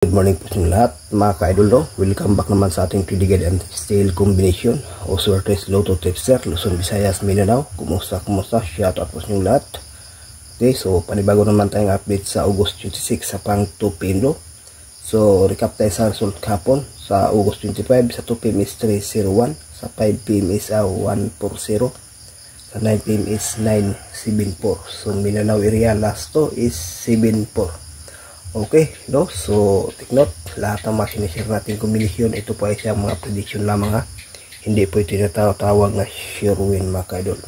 Good morning po sa lahat mga ka-idol, no? Welcome back naman sa ating Tridigad and Steel combination o Sortes Lotto Tipster, Luzon, Visayas, Mindanao. Kumusta? Shout out po sa lahat. Okay, so panibago naman tayong update sa August 26 sa pang 2 PM. So recap tayo sa result kahapon. Sa August 25 sa 2 PM is 301, sa 5 PM is 140, sa 9 PM is 974. So Mindanao area last to is 74. Okay, no? So, take note, lahat ng mga sinishare natin kombinasyon, ito po ay siyang mga prediction lamang ha. Hindi po ito tinatawag na sure win mga ka-idol.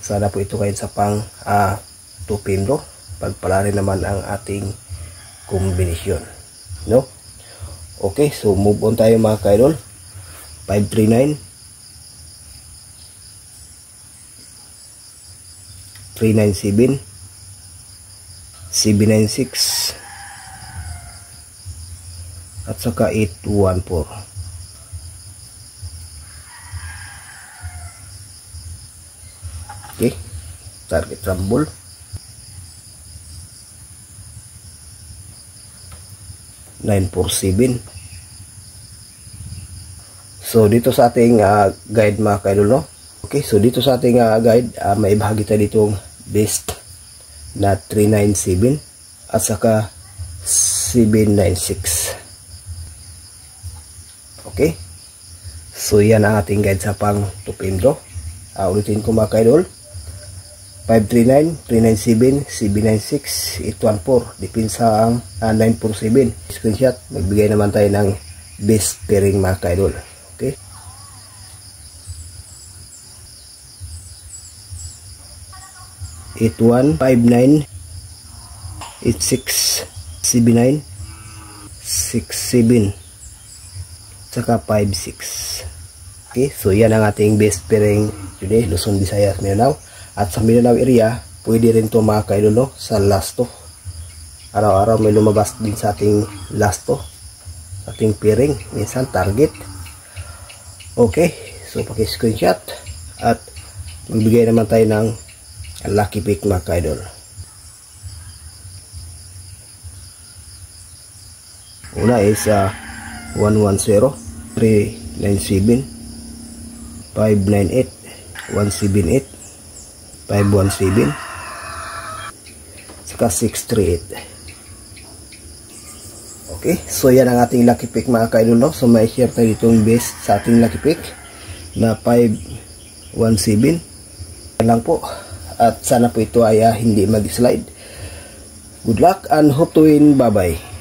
Sana po ito kayo sa pang 2 PM, no? Pagpala rin naman ang ating kombinasyon, no? Okay, so move on tayo mga ka-idol. 539, 397, 796, at saka 814. Okay, target rumble. (947). So dito sa ating guide mga ka-idol, no? Okay, so dito sa ating guide, may bahagi tayo ditong best na 397 at saka 796. Okay, so yan ang ating guide sa pang 2 PM. Ulitin ko mga ka-idol, 539, 397, 796, 814. Depensa ang 947. Screenshot, magbigay naman tayo ng best pairing mga ka-idol. Okay, (81, 59, 86, 79, 67, saka 56. Okay, so yan ang ating best pairing today, Luzon, Visayas, Mindanao. At sa Mindanao area, pwede rin to mga ka-idol, no? Sa last to, araw-araw may lumabas din sa ating last to, ating pairing, minsan target. Okay, so paki-screenshot at magbigay naman tayo ng lucky pick mga ka-idol. Una is 110, 397, 598, 178, 517, saka 638. Okay, so yan ang ating lucky pick mga ka-idol, no? So may share tayo ditong best sa ating lucky pick na 517 lang po, at sana po ito ay hindi mag-slide. Good luck and hope to win. Bye bye.